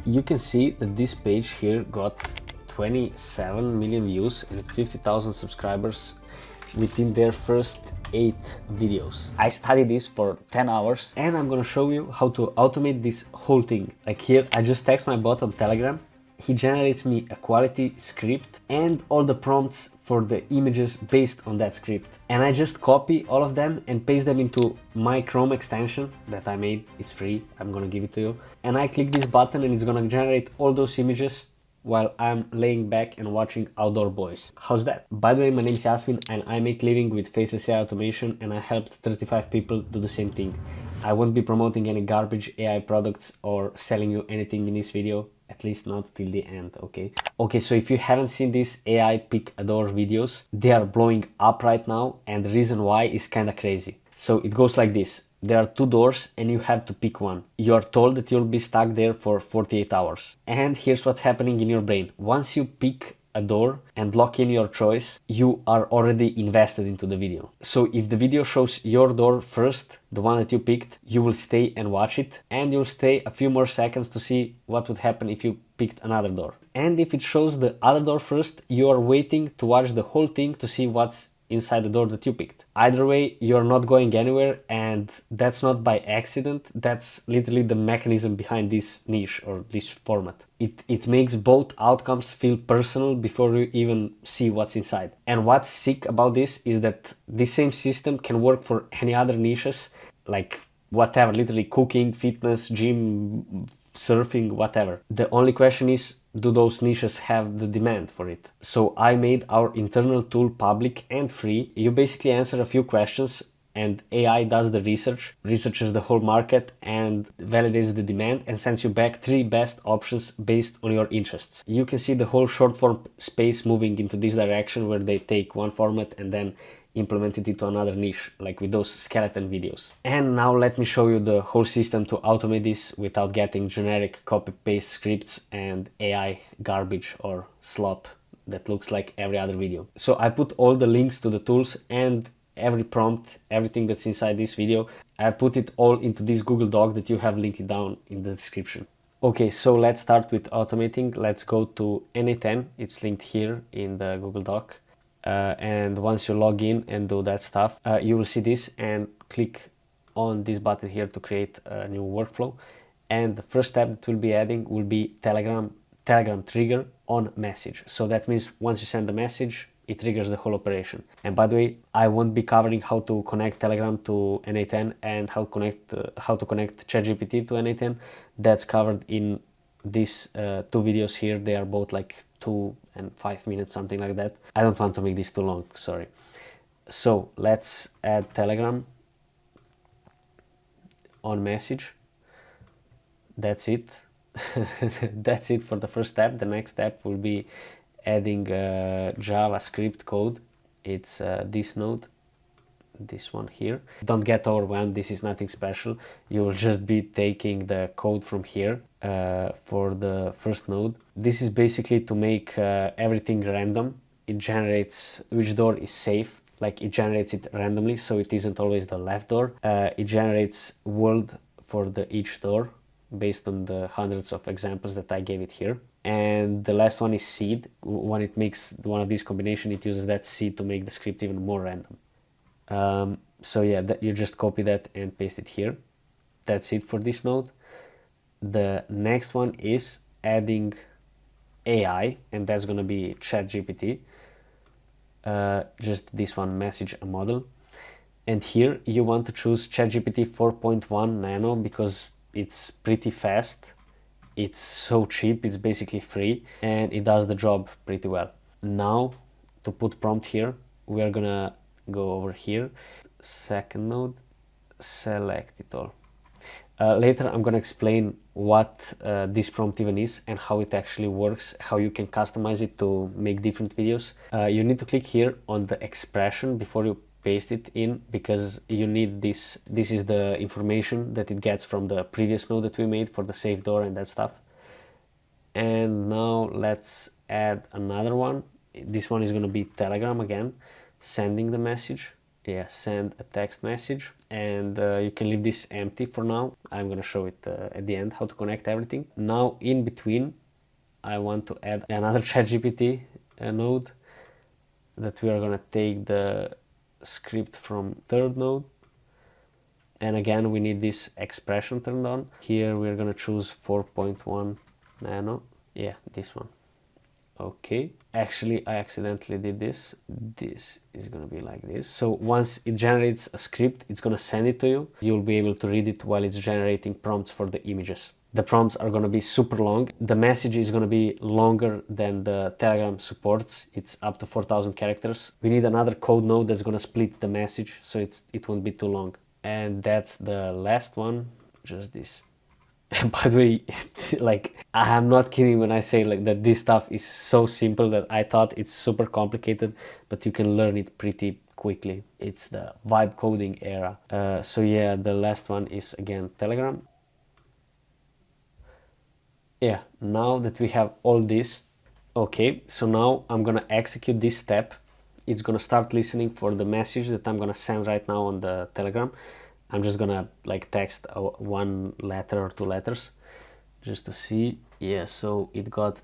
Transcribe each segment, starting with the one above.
You can see that this page here got 27 million views and 50,000 subscribers within their first 8 videos. I studied this for 10 hours and I'm gonna show you how to automate this whole thing. Like here, I just text my bot on Telegram. He generates me a quality script and all the prompts for the images based on that script. And I just copy all of them and paste them into my Chrome extension that I made. It's free, I'm gonna give it to you. And I click this button and it's gonna generate all those images while I'm laying back and watching Outdoor Boys. How's that? By the way, my name is Yasmin and I make living with Faceless AI automation, and I helped 35 people do the same thing. I won't be promoting any garbage AI products or selling you anything in this video, at least not till the end, okay? Okay, so if you haven't seen these AI pick a door videos, they are blowing up right now, and the reason why is kinda crazy. So it goes like this. There are 2 doors and you have to pick one. You are told that you'll be stuck there for 48 hours. And here's what's happening in your brain. Once you pick a door and lock in your choice, you are already invested into the video. So if the video shows your door first, the one that you picked, you will stay and watch it, and you'll stay a few more seconds to see what would happen if you picked another door. And if it shows the other door first, you are waiting to watch the whole thing to see what's inside the door that you picked. Either way, you're not going anywhere, and that's not by accident. That's literally the mechanism behind this niche or this format. It makes both outcomes feel personal before you even see what's inside. And what's sick about this is that this same system can work for any other niches, like whatever, literally cooking, fitness, gym, surfing, whatever. The only question is, do those niches have the demand for it? So I made our internal tool public and free. You basically answer a few questions and AI does the research, researches the whole market and validates the demand and sends you back 3 best options based on your interests. You can see the whole short form space moving into this direction, where they take one format and then implement it into another niche, like with those skeleton videos. And now let me show you the whole system to automate this without getting generic copy-paste scripts and AI garbage or slop that looks like every other video. So I put all the links to the tools and every prompt, everything that's inside this video, I put it all into this Google Doc that you have linked down in the description. Okay, so let's start with automating. Let's go to NA10. It's linked here in the Google Doc. And once you log in and do that stuff, you will see this and click on this button here to create a new workflow. And the first step that we'll be adding will be Telegram trigger on message. So that means once you send the message, it triggers the whole operation. And by the way, I won't be covering how to connect Telegram to NA10 and how to connect ChatGPT to NA10. That's covered in these 2 videos here. They are both like 2 and 5 minutes, something like that. I don't want to make this too long, sorry. So let's add Telegram on message. That's it. That's it for the first step. The next step will be adding JavaScript code. It's this node, this one here. Don't get overwhelmed, this is nothing special. You will just be taking the code from here for the first node. This is basically to make everything random. It generates which door is safe, like it generates it randomly, so it isn't always the left door. It generates world for each door based on the hundreds of examples that I gave it here. And the last one is seed. When it makes one of these combination, it uses that seed to make the script even more random. So yeah, you just copy that and paste it here. That's it for this node. The next one is adding AI, and that's gonna be ChatGPT. Just this one, message a model. And here you want to choose ChatGPT 4.1 Nano because it's pretty fast. It's so cheap, it's basically free, and it does the job pretty well. Now, to put prompt here, we are gonna go over here, second node, select it all. Later I'm gonna explain what this prompt even is and how it actually works, how you can customize it to make different videos. You need to click here on the expression before you paste it in, because you need this. This is the information that it gets from the previous node that we made for the safe door and that stuff. And now let's add another one. This one is going to be Telegram again, sending the message. Yeah, send a text message, and you can leave this empty for now. I'm gonna show it at the end how to connect everything. Now in between I want to add another ChatGPT node, that we are gonna take the script from third node, and again we need this expression turned on. Here we're gonna choose 4.1 nano. Yeah, this one. Okay, actually I accidentally did this. This is gonna be like this. So once it generates a script, it's gonna send it to you. You'll be able to read it while it's generating prompts for the images. The prompts are gonna be super long. The message is gonna be longer than the Telegram supports. It's up to 4,000 characters. We need another code node that's gonna split the message so it won't be too long. And that's the last one, just this. By the way, like, I'm not kidding when I say like that this stuff is so simple that I thought it's super complicated, but you can learn it pretty quickly. It's the vibe coding era. So yeah, the last one is again Telegram. Yeah, now that we have all this, okay, so now I'm gonna execute this step. It's gonna start listening for the message that I'm gonna send right now on the Telegram. I'm just gonna like text one letter or two letters just to see. Yeah, so it got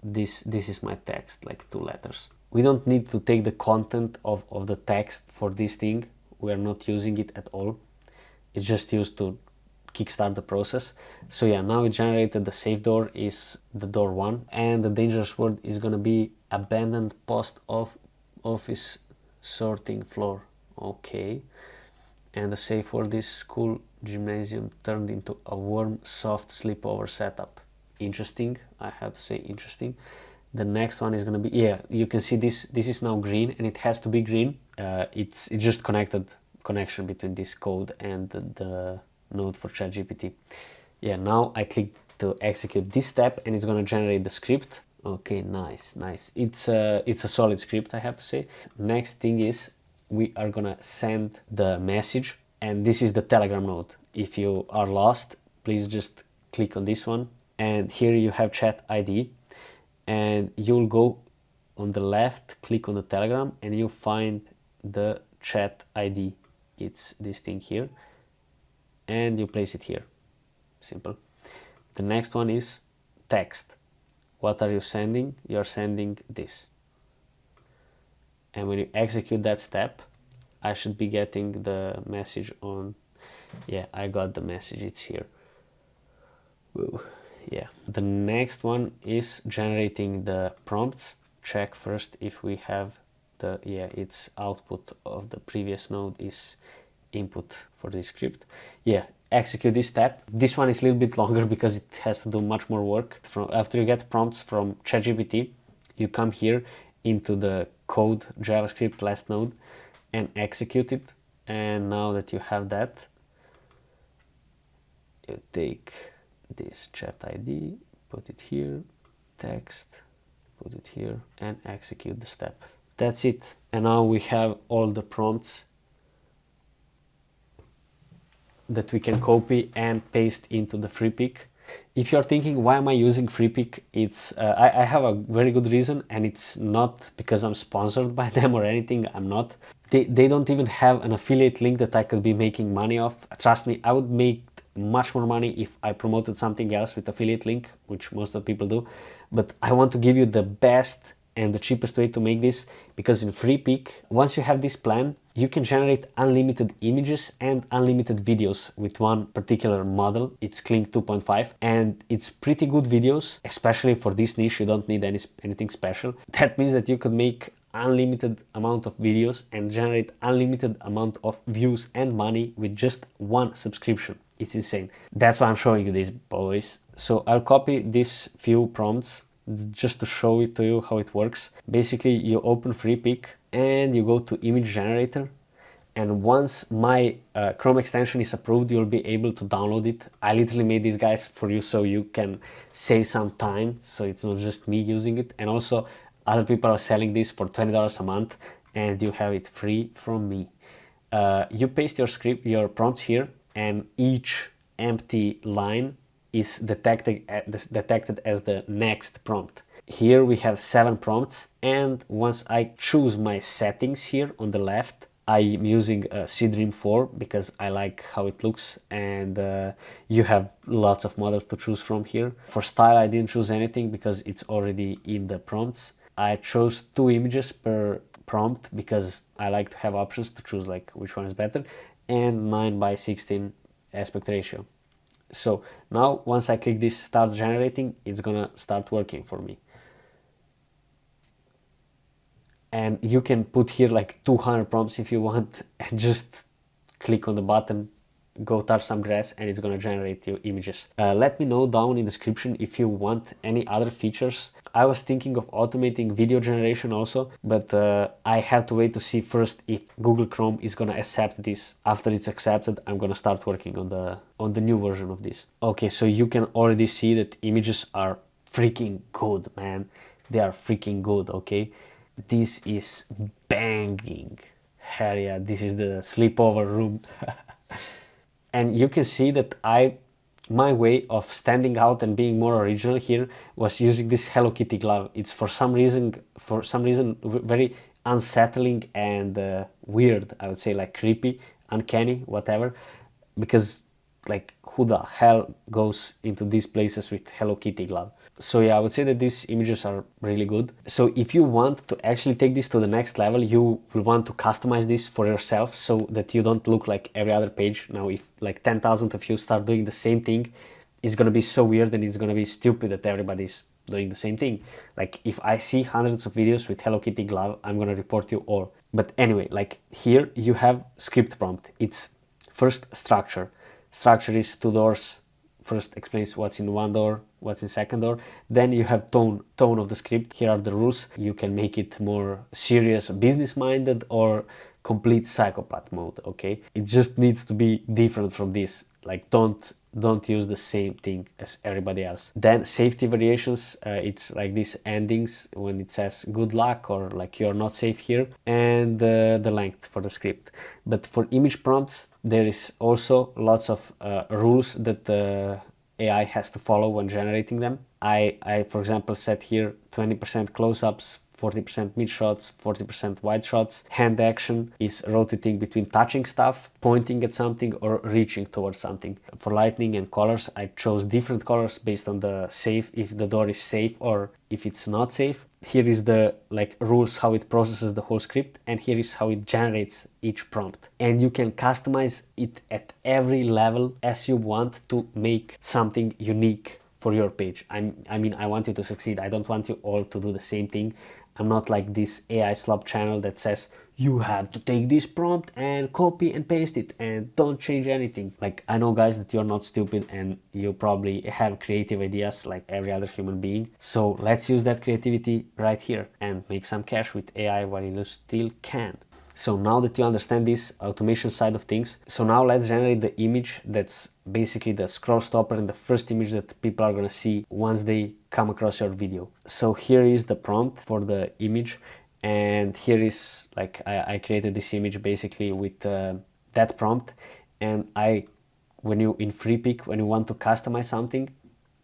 this is my text, like 2 letters. We don't need to take the content of the text for this thing. We are not using it at all. It's just used to kickstart the process. So yeah, now it generated the safe door is the door 1, and the dangerous word is gonna be abandoned post of office sorting floor. Okay, and the safe word is school gymnasium turned into a warm soft sleepover setup. Interesting, I have to say interesting. The next one is going to be, yeah, you can see this is now green, and it has to be green. It's just connection between this code and the node for ChatGPT. Yeah, now I click to execute this step, and it's going to generate the script. Okay, nice. It's a solid script, I have to say. Next thing is we are gonna send the message, and this is the Telegram node. If you are lost, please just click on this one, and here you have chat ID, and you'll go on the left, click on the Telegram, and you find the chat ID. It's this thing here, and you place it here. Simple. The next one is text. What are you sending? You're sending this. And when you execute that step, I should be getting the message on. Yeah, I got the message, it's here. Whoa. Yeah, the next one is generating the prompts. Check first if we have the, yeah, it's output of the previous node is input for the script. Yeah, execute this step. This one is a little bit longer because it has to do much more work. After you get prompts from ChatGPT, you come here into the code JavaScript last node and execute it. And now that you have that, you take this chat ID, put it here, text, put it here, and execute the step. That's it. And now we have all the prompts that we can copy and paste into the free pick. If you're thinking, why am I using free pick? It's I have a very good reason, and it's not because I'm sponsored by them or anything. I'm not. They don't even have an affiliate link that I could be making money off. Trust me, I would make much more money if I promoted something else with affiliate link, which most of the people do. But I want to give you the best and the cheapest way to make this, because in free pick, once you have this plan, you can generate unlimited images and unlimited videos with one particular model. It's Kling 2.5, and it's pretty good videos, especially for this niche. You don't need anything special. That means that you could make unlimited amount of videos and generate unlimited amount of views and money with just one subscription. It's insane. That's why I'm showing you this, boys. So I'll copy these few prompts just to show it to you how it works. Basically, you open free pick and you go to image generator, and once my Chrome extension is approved, you'll be able to download it. I literally made these guys for you so you can save some time, so it's not just me using it. And also other people are selling this for $20 a month, and you have it free from me. You paste your prompts here, and each empty line is detected as the next prompt. Here we have 7 prompts, and once I choose my settings here on the left, I'm using Seedream 4 because I like how it looks, and you have lots of models to choose from here. For style, I didn't choose anything because it's already in the prompts. I chose 2 images per prompt because I like to have options to choose like which one is better, and 9:16 aspect ratio. So now once I click this start generating, it's gonna start working for me. And you can put here like 200 prompts if you want, and just click on the button, go touch some grass, and it's gonna generate you images. Let me know down in the description if you want any other features. I was thinking of automating video generation also, but I have to wait to see first if Google Chrome is gonna accept this. After it's accepted, I'm gonna start working on the new version of this. Okay, so you can already see that images are freaking good, man. They are freaking good, okay? This is banging. Hell yeah, this is the sleepover room. And you can see that my way of standing out and being more original here was using this Hello Kitty glove. It's for some reason very unsettling and weird. I would say like creepy, uncanny, whatever, because like who the hell goes into these places with Hello Kitty glove? So yeah, I would say that these images are really good. So if you want to actually take this to the next level, you will want to customize this for yourself so that you don't look like every other page. Now if like 10,000 of you start doing the same thing, it's gonna be so weird and it's gonna be stupid that everybody's doing the same thing. Like if I see hundreds of videos with Hello Kitty glove, I'm gonna report you all. But anyway, like here you have script prompt. It's first structure. Structure is 2 doors. First explains what's in one door, what's in second door. Then you have tone of the script. Here are the rules. You can make it more serious, business minded, or complete psychopath mode. Okay, it just needs to be different from this. Like don't use the same thing as everybody else. Then safety variations, it's like these endings when it says good luck or like you're not safe here, and the length for the script. But for image prompts, there is also lots of rules that the AI has to follow when generating them. I for example set here 20% close-ups, 40% mid shots, 40% wide shots. Hand action is rotating between touching stuff, pointing at something, or reaching towards something. For lightning and colors, I chose different colors based on the safe, if the door is safe or if it's not safe. Here is the like rules how it processes the whole script, and here is how it generates each prompt. And you can customize it at every level as you want to make something unique for your page. I mean, I want you to succeed. I don't want you all to do the same thing. I'm not like this AI slop channel that says you have to take this prompt and copy and paste it and don't change anything. Like, I know guys that you're not stupid and you probably have creative ideas like every other human being. So let's use that creativity right here and make some cash with AI while you still can. So now that you understand this automation side of things, so now let's generate the image that's basically the scroll stopper and the first image that people are gonna see once they come across your video. So here is the prompt for the image, and here is like I created this image basically with that prompt. And when you in FreePic, when you want to customize something,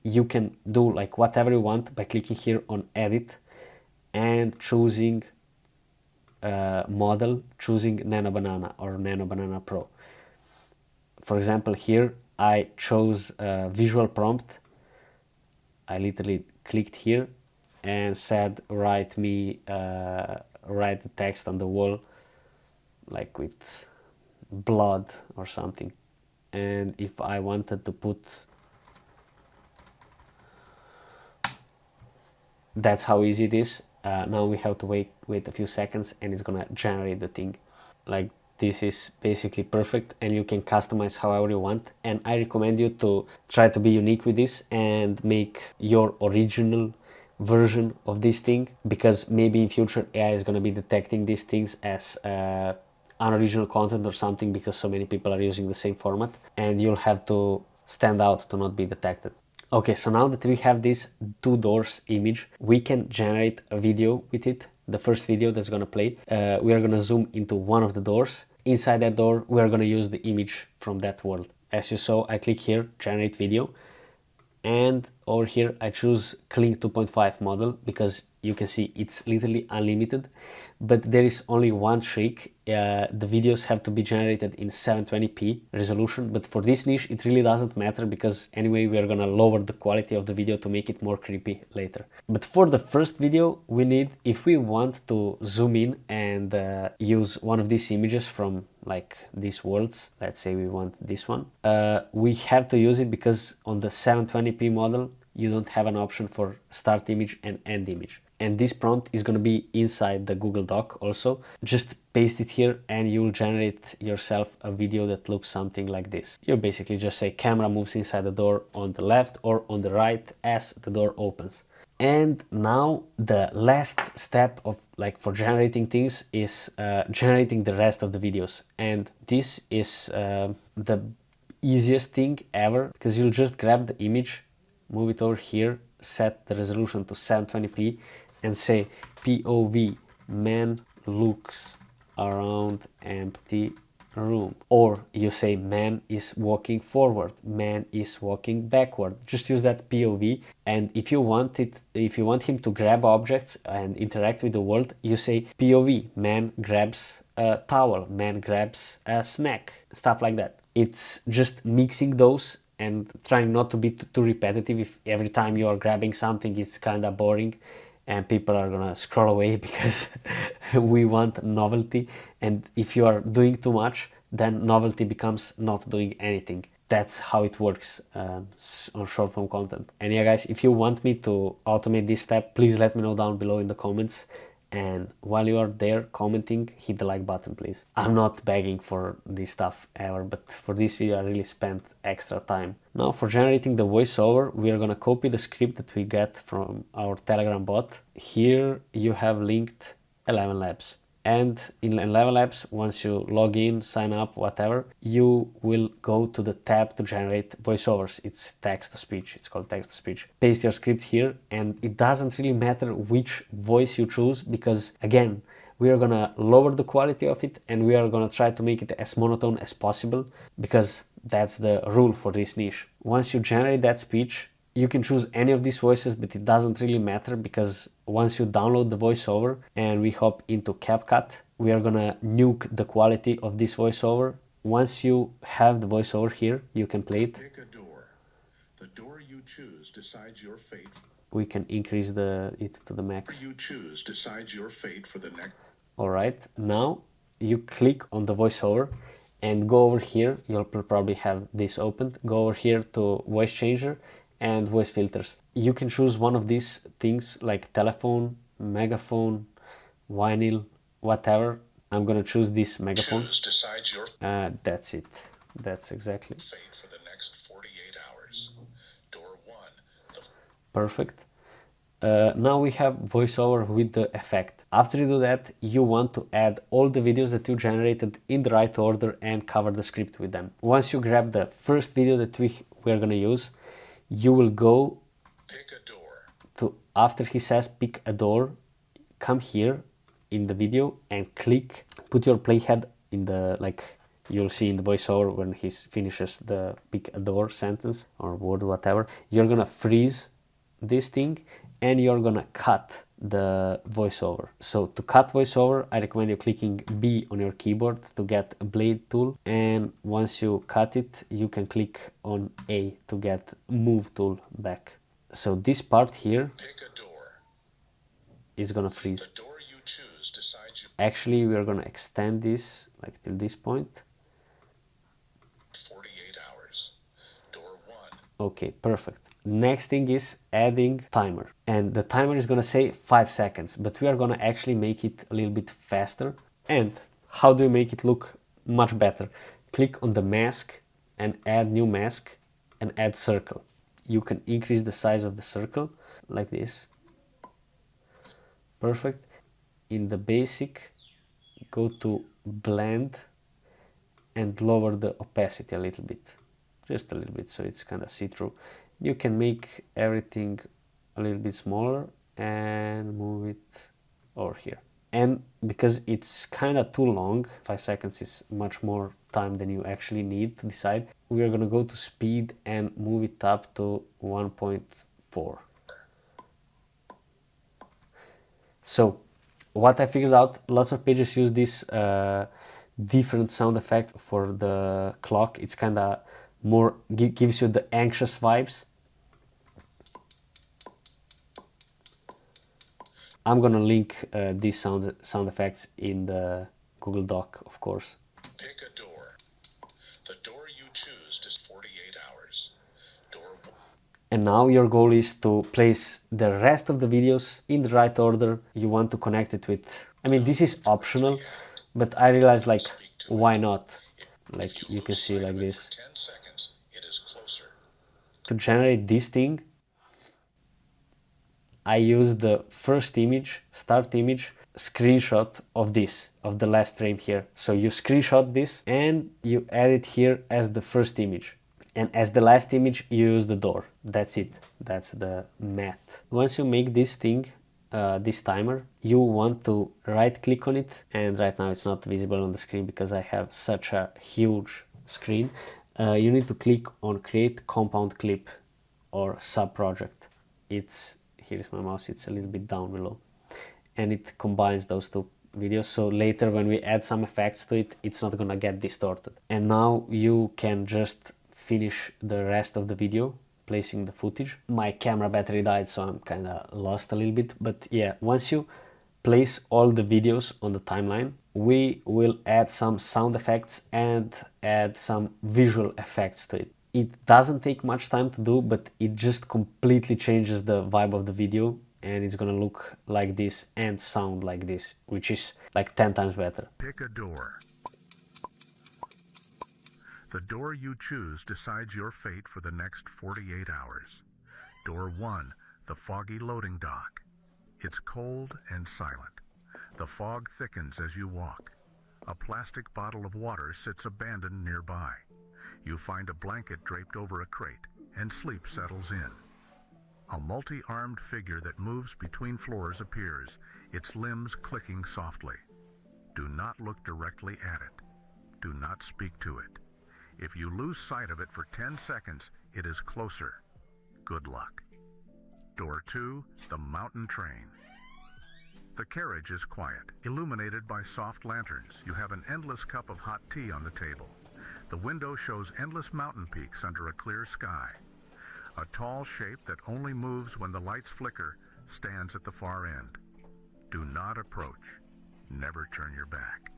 you can do like whatever you want by clicking here on edit and choosing model, choosing Nano Banana or Nano Banana Pro. For example, here I chose visual prompt. I literally clicked here and said write the text on the wall like with blood or something. And if I wanted to put, that's how easy it is. Now we have to wait a few seconds and it's gonna generate the thing. Like, this is basically perfect and you can customize however you want. And I recommend you to try to be unique with this and make your original version of this thing, because maybe in future AI is going to be detecting these things as unoriginal content or something, because so many people are using the same format and you'll have to stand out to not be detected. Okay, so now that we have this 2 doors image, we can generate a video with it. The first video that's gonna play, we are gonna zoom into one of the doors. Inside that door, we are gonna use the image from that world. As you saw, I click here, generate video, and over here I choose Clean 2.5 model because you can see it's literally unlimited. But there is only one trick. the videos have to be generated in 720p resolution, but for this niche it really doesn't matter because anyway we are gonna lower the quality of the video to make it more creepy later. But for the first video we need, if we want to zoom in and use one of these images from like these worlds, let's say we want this one, we have to use it because on the 720p model you don't have an option for start image and end image. And this prompt is going to be inside the Google Doc also. Just paste it here and you'll generate yourself a video that looks something like this. You basically just say camera moves inside the door on the left or on the right as the door opens. And now the last step of like for generating things is generating the rest of the videos. And this is the easiest thing ever because you'll just grab the image, move it over here, set the resolution to 720p and say POV man looks around empty room, or you say man is walking forward, man is walking backward. Just use that POV, and if you want him to grab objects and interact with the world, you say POV man grabs a towel, man grabs a snack, stuff like that. It's just mixing those and trying not to be too repetitive. If every time you are grabbing something it's kind of boring and people are gonna scroll away because we want novelty, and if you are doing too much then novelty becomes not doing anything. That's how it works on short form content. And yeah guys, if you want me to automate this step, please let me know down below in the comments. And while you are there commenting, hit the like button please. I'm not begging for this stuff ever, but for this video I really spent extra time. Now for generating the voiceover, we are gonna copy the script that we get from our Telegram bot. Here you have linked 11 Labs. And in 11 Labs, once you log in, sign up, whatever, you will go to the tab to generate voiceovers. It's text to speech. It's called text to speech. Paste your script here, and it doesn't really matter which voice you choose because, again, we are gonna lower the quality of it and we are gonna try to make it as monotone as possible because that's the rule for this niche. Once you generate that speech, you can choose any of these voices, but it doesn't really matter because once you download the voiceover and we hop into CapCut, we are gonna nuke the quality of this voiceover. Once you have the voiceover here, you can play it. Pick a door. The door you choose decides your fate. We can increase it to the max. You choose decides your fate for the next. All right, now you click on the voiceover and go over here. You'll probably have this opened. Go over here to voice changer and voice filters. You can choose one of these things like telephone, megaphone, vinyl, whatever. I'm gonna choose this megaphone. Choose decides your That's it. That's exactly. fate for the next 48 hours. Door 1. Perfect. Now we have voiceover with the effect. After you do that, you want to add all the videos that you generated in the right order and cover the script with them. Once you grab the first video that we're gonna use, you will go Pick a door. to, after he says pick a door, come here in the video and click, put your playhead in the, like you'll see in the voiceover when he finishes the pick a door sentence or word, whatever, you're gonna freeze this thing and you're gonna cut the voiceover. So to cut voiceover, I recommend you clicking B on your keyboard to get a blade tool, and once you cut it you can click on A to get move tool back. So this part here Pick a door. is gonna freeze. The door you choose decides you. Actually we are gonna extend this like till this point. 48 hours. Door 1. Okay, perfect. Next thing is adding timer, and the timer is gonna say 5 seconds, but we are gonna actually make it a little bit faster. And how do you make it look much better? Click on the mask and add new mask and add circle. You can increase the size of the circle like this. Perfect. In the basic, go to blend and lower the opacity a little bit, just a little bit, so it's kind of see-through. You can make everything a little bit smaller and move it over here. And because it's kind of too long, 5 seconds is much more time than you actually need to decide, we are gonna go to speed and move it up to 1.4. So What I figured out, lots of pages use this different sound effect for the clock. It's kind of more, gives you the anxious vibes. I'm gonna link these sound effects in the Google Doc, of course. Pick a door. The door you choose is 48 hours. Door. And now your goal is to place the rest of the videos in the right order you want to connect it with. I mean, this is optional, but I realized, like, why not? Like, you can see like this. 10 seconds, it is closer. To generate this thing, I use the first image, start image, screenshot of this, of the last frame here. So you screenshot this and you add it here as the first image. And as the last image, you use the door. That's it. That's the math. Once you make this thing, this timer, you want to right click on it. And right now it's not visible on the screen because I have such a huge screen. You need to click on create compound clip or sub project. It's, here's my mouse, it's a little bit down below. And it combines those two videos, so later when we add some effects to it, it's not gonna get distorted. And now you can just finish the rest of the video placing the footage. My camera battery died, so I'm kind of lost a little bit, but yeah, once you place all the videos on the timeline, we will add some sound effects and add some visual effects to it. It doesn't take much time to do, but it just completely changes the vibe of the video, and it's gonna look like this and sound like this, which is like 10 times better. Pick a door. The door you choose decides your fate for the next 48 hours. Door 1, the foggy loading dock. It's cold and silent. The fog thickens as you walk. A plastic bottle of water sits abandoned nearby. You find a blanket draped over a crate, and sleep settles in. A multi-armed figure that moves between floors appears, its limbs clicking softly. Do not look directly at it. Do not speak to it. If you lose sight of it for 10 seconds, it is closer. Good luck. Door 2, the mountain train. The carriage is quiet, illuminated by soft lanterns. You have an endless cup of hot tea on the table. The window shows endless mountain peaks under a clear sky. A tall shape that only moves when the lights flicker stands at the far end. Do not approach. Never turn your back.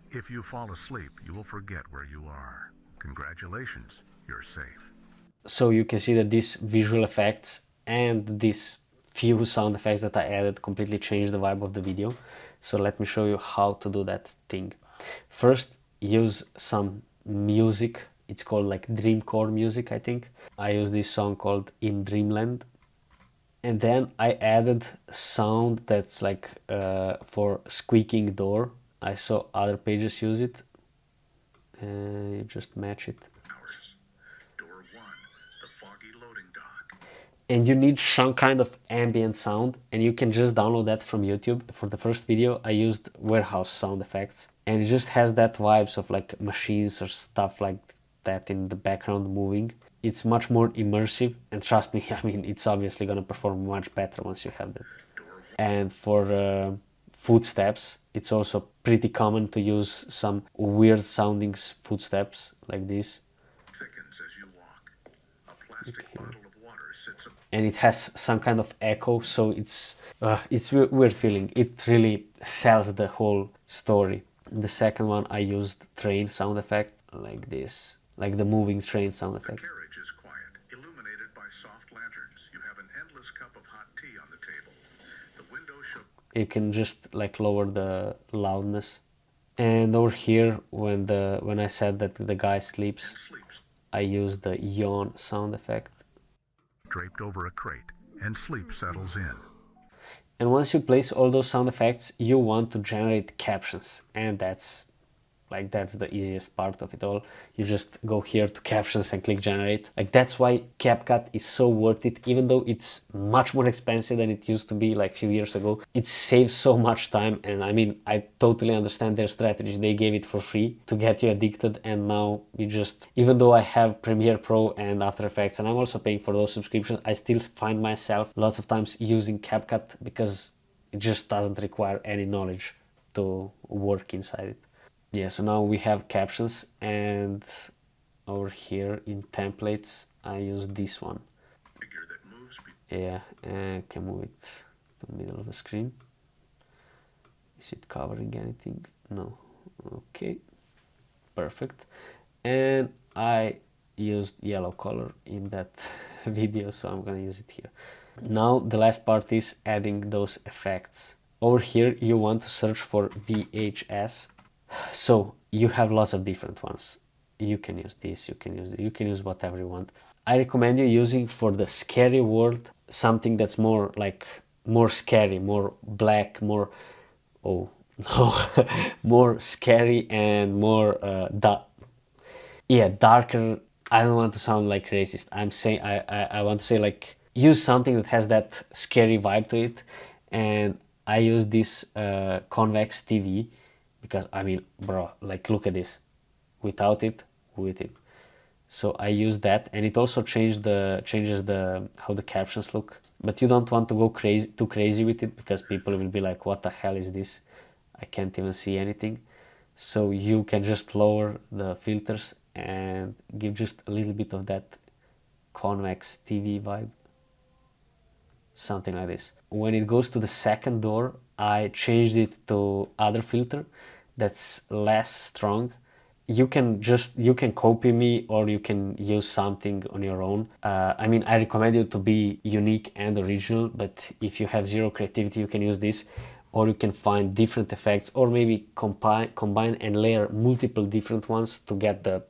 If you fall asleep, you will forget where you are. Congratulations, you're safe. So you can see that these visual effects and these few sound effects that I added completely changed the vibe of the video. So let me show you how to do that thing. First, use some music. It's called like dreamcore music, I think. I use this song called In Dreamland. And then I added sound that's like for squeaking door. I saw other pages use it. You just match it. Door 1, the foggy loading dock. And you need some kind of ambient sound, and you can just download that from YouTube. For the first video, I used warehouse sound effects, and it just has that vibes of like machines or stuff like that in the background moving. It's much more immersive, and trust me, I mean, it's obviously gonna perform much better once you have that. And for footsteps, it's also pretty common to use some weird sounding footsteps like this. Thickens as you walk. A plastic bottle of water sits up. And it has some kind of echo, so it's weird feeling. It really sells the whole story. The second one, I used train sound effect like this, like the moving train sound effect. The carriage is quiet, illuminated by soft lanterns. You have an endless cup of hot tea on the table. The window shows. You can just like lower the loudness. And over here, when I said that the guy sleeps, I use the yawn sound effect. Draped over a crate, and sleep settles in. And once you place all those sound effects, you want to generate captions, and that's the easiest part of it all. You just go here to captions and click generate. Like, that's why CapCut is so worth it, even though it's much more expensive than it used to be like a few years ago. It saves so much time, and I mean, I totally understand their strategy. They gave it for free to get you addicted, and now you just, even though I have Premiere Pro and After Effects, and I'm also paying for those subscriptions, I still find myself lots of times using CapCut because It just doesn't require any knowledge to work inside it. Yeah, so now we have captions, and over here in templates I use this one. Figure that moves Yeah, and can move it to the middle of the screen. Is it covering anything? No. Okay, perfect. And I used yellow color in that video, so I'm gonna use it here. Now the last part is adding those effects. Over here you want to search for VHS. So you have lots of different ones. You can use this, you can use whatever you want. I recommend you using for the scary world something that's more like more scary, more black, more oh no more scary and more darker. I don't want to sound like racist. I'm saying I want to say like use something that has that scary vibe to it, and I use this convex TV because I mean, bro, like look at this, without it, with it. So I use that, and it also changes the how the captions look. But you don't want to go too crazy with it because people will be like, what the hell is this? I can't even see anything. So you can just lower the filters and give just a little bit of that convex TV vibe, something like this. When it goes to the second door, I changed it to other filter that's less strong. You can copy me, or you can use something on your own. I mean, I recommend you to be unique and original, but if you have zero creativity, you can use this, or you can find different effects, or maybe combine and layer multiple different ones to get the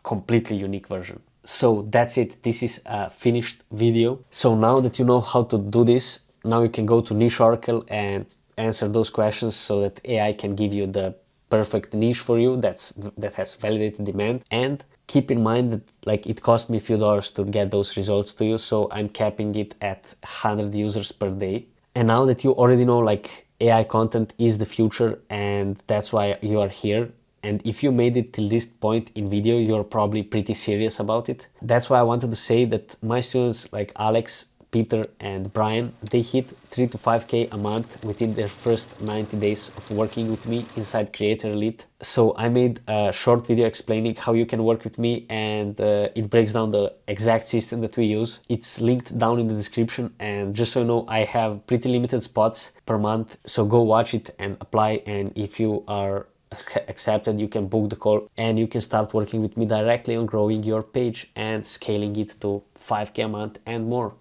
completely unique version. So that's it. This is a finished video. So now that you know how to do this, now you can go to Niche Oracle and answer those questions so that AI can give you the perfect niche for you that has validated demand. And keep in mind that like it cost me a few dollars to get those results to you, so I'm capping it at 100 users per day. And now that you already know like AI content is the future, and that's why you are here, and if you made it till this point in video, you're probably pretty serious about it. That's why I wanted to say that my students like Alex, Peter and Brian, they hit 3 to 5K a month within their first 90 days of working with me inside Creator Elite. So I made a short video explaining how you can work with me, and it breaks down the exact system that we use. It's linked down in the description, and just so you know, I have pretty limited spots per month, so go watch it and apply. And if you are accepted, you can book the call and you can start working with me directly on growing your page and scaling it to 5K a month and more.